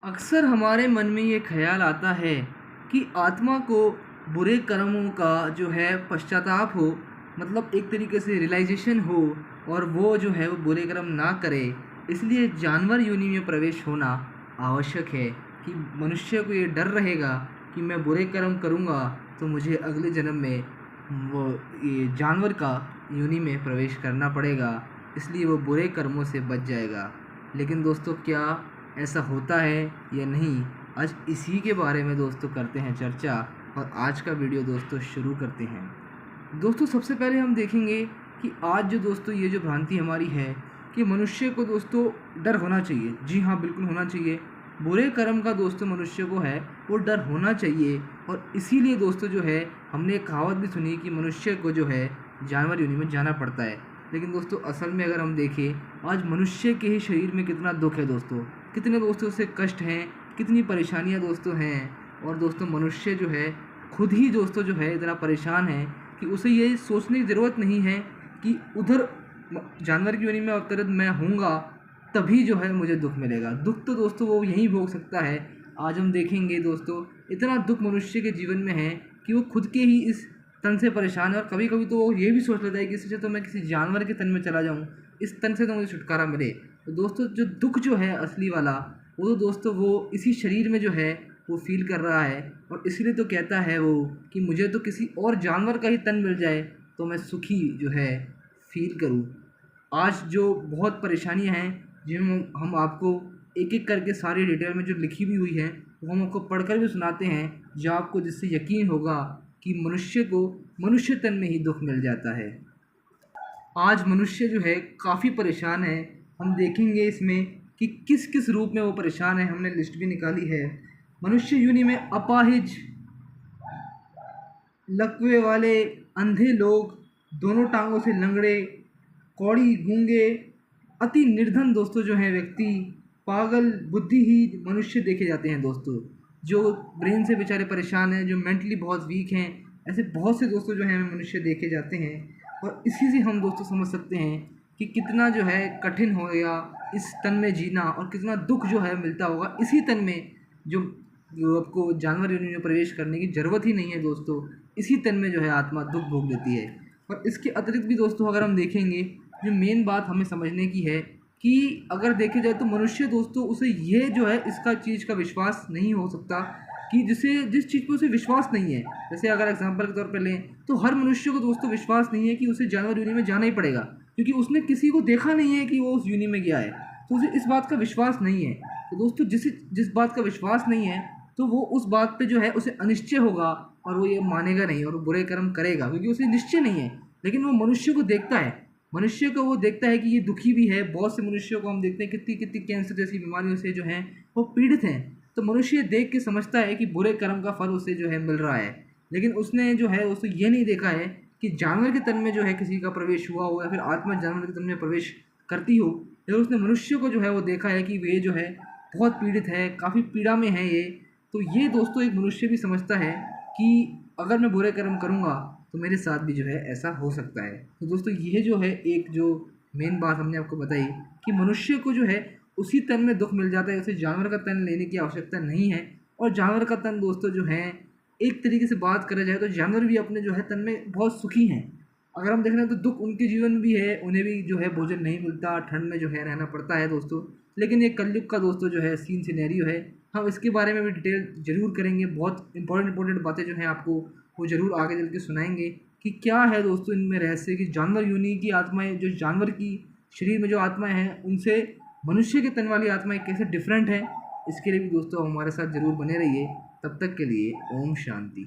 अक्सर हमारे मन में ये ख्याल आता है कि आत्मा को बुरे कर्मों का जो है पश्चाताप हो, मतलब एक तरीके से रियलाइजेशन हो और वो जो है वो बुरे कर्म ना करे। इसलिए जानवर योनि में प्रवेश होना आवश्यक है कि मनुष्य को ये डर रहेगा कि मैं बुरे कर्म करूँगा तो मुझे अगले जन्म में वो ये जानवर का योनि में प्रवेश करना पड़ेगा, इसलिए वो बुरे कर्मों से बच जाएगा। लेकिन दोस्तों, क्या ऐसा होता है या नहीं, आज इसी के बारे में दोस्तों करते हैं चर्चा। और आज का वीडियो दोस्तों शुरू करते हैं। दोस्तों, सबसे पहले हम देखेंगे कि आज जो दोस्तों ये जो भ्रांति हमारी है कि मनुष्य को दोस्तों डर होना चाहिए। जी हाँ, बिल्कुल होना चाहिए। बुरे कर्म का दोस्तों मनुष्य को है वो डर होना चाहिए। और इसीलिए दोस्तों जो है हमने एक कहावत भी सुनी कि मनुष्य को जो है जानवर योनि में जाना पड़ता है। लेकिन दोस्तों असल में अगर हम देखें, आज मनुष्य के ही शरीर में कितना दुख है दोस्तों, कितने दोस्तों से कष्ट हैं, कितनी परेशानियां दोस्तों हैं। और दोस्तों मनुष्य जो है खुद ही दोस्तों जो है इतना परेशान है कि उसे ये सोचने की ज़रूरत नहीं है कि उधर जानवर की योनि में अवतरित मैं होऊंगा तभी जो है मुझे दुख मिलेगा। दुख तो दोस्तों वो यहीं भोग सकता है। आज हम देखेंगे दोस्तों इतना दुख मनुष्य के जीवन में है कि वो खुद के ही इस तन से परेशान है। और कभी कभी तो वो ये भी सोच लेता है कि इससे तो मैं किसी जानवर के तन में चला जाऊँ, इस तन से तो मुझे छुटकारा मिले। तो दोस्तों जो दुख जो है असली वाला, वो तो दोस्तों वो इसी शरीर में जो है वो फील कर रहा है। और इसलिए तो कहता है वो कि मुझे तो किसी और जानवर का ही तन मिल जाए तो मैं सुखी जो है फील करूँ। आज जो बहुत परेशानियां हैं जिन हम आपको एक एक करके सारी डिटेल में जो लिखी भी हुई है वो हम आपको पढ़कर भी सुनाते हैं, जो आपको जिससे यकीन होगा कि मनुष्य को मनुष्य तन में ही दुख मिल जाता है। आज मनुष्य जो है काफ़ी परेशान है। हम देखेंगे इसमें कि किस किस रूप में वो परेशान है, हमने लिस्ट भी निकाली है। मनुष्य योनि में अपाहिज, लकवे वाले, अंधे लोग, दोनों टांगों से लंगड़े, कौड़ी, गूंगे, अति निर्धन दोस्तों जो हैं व्यक्ति, पागल, बुद्धिहीन मनुष्य देखे जाते हैं दोस्तों, जो ब्रेन से बेचारे परेशान हैं, जो मेंटली बहुत वीक हैं। ऐसे बहुत से दोस्तों जो हैं मनुष्य देखे जाते हैं। और इसी से हम दोस्तों समझ सकते हैं कि कितना जो है कठिन हो गया इस तन में जीना और कितना दुख जो है मिलता होगा इसी तन में, जो आपको जानवर योनि में प्रवेश करने की ज़रूरत ही नहीं है दोस्तों। इसी तन में जो है आत्मा दुख भोग लेती है। और इसके अतिरिक्त भी दोस्तों अगर हम देखेंगे, जो मेन बात हमें समझने की है कि अगर देखे जाए तो मनुष्य दोस्तों उसे ये जो है इसका चीज़ का विश्वास नहीं हो सकता कि जिस चीज़ पे उसे विश्वास नहीं है। जैसे अगर एग्जांपल के तौर पर लें तो हर मनुष्य को दोस्तों विश्वास नहीं है कि उसे जानवर योनि में जाना ही पड़ेगा, क्योंकि उसने किसी को देखा नहीं है कि वो उस योनि में गया है, तो उसे इस बात का विश्वास नहीं है। तो दोस्तों जिस बात का विश्वास नहीं है तो वो उस बात पे जो है उसे अनिश्चय होगा और वो ये मानेगा नहीं और वो बुरे कर्म करेगा, क्योंकि उसे निश्चय नहीं है। लेकिन वो मनुष्य को देखता है, मनुष्य को वो देखता है कि ये दुखी भी है। बहुत से मनुष्यों को हम देखते हैं कितनी कितनी कैंसर जैसी बीमारियों से जो हैं वो पीड़ित हैं। तो मनुष्य देख के समझता है कि बुरे कर्म का फल उसे जो है मिल रहा है। लेकिन उसने जो है उसे ये नहीं देखा है कि जानवर के तन में जो है किसी का प्रवेश हुआ हो या फिर आत्मा जानवर के तन में प्रवेश करती हो। लेकिन उसने मनुष्य को जो है वो देखा है कि वे जो है बहुत पीड़ित है, काफ़ी पीड़ा में है ये। तो ये दोस्तों एक मनुष्य भी समझता है कि अगर मैं बुरे कर्म करूँगा तो मेरे साथ भी जो है ऐसा हो सकता है। तो दोस्तों ये जो है एक जो मेन बात हमने आपको बताई कि मनुष्य को जो है उसी तन में दुख मिल जाता है, उसे जानवर का तन लेने की आवश्यकता नहीं है। और जानवर का तन दोस्तों जो है एक तरीके से बात करा जाए तो जानवर भी अपने जो है तन में बहुत सुखी हैं। अगर हम देख रहे हैं तो दुख उनके जीवन में भी है, उन्हें भी जो है भोजन नहीं मिलता, ठंड में जो है रहना पड़ता है दोस्तों। लेकिन ये कलयुग का दोस्तों जो है सीन सिनेरियो है। हम इसके बारे में भी डिटेल ज़रूर करेंगे, बहुत इंपॉर्टेंट बातें जो हैं आपको वो ज़रूर आगे चल के सुनाएंगे कि क्या है दोस्तों इनमें रहस्य, कि जानवर योनि की आत्माएं, जो जानवर की शरीर में जो आत्माएं हैं उनसे मनुष्य के तन वाली आत्माएं कैसे डिफरेंट हैं। इसके लिए भी दोस्तों हमारे साथ ज़रूर बने रहिए। तब तक के लिए ओम शांति।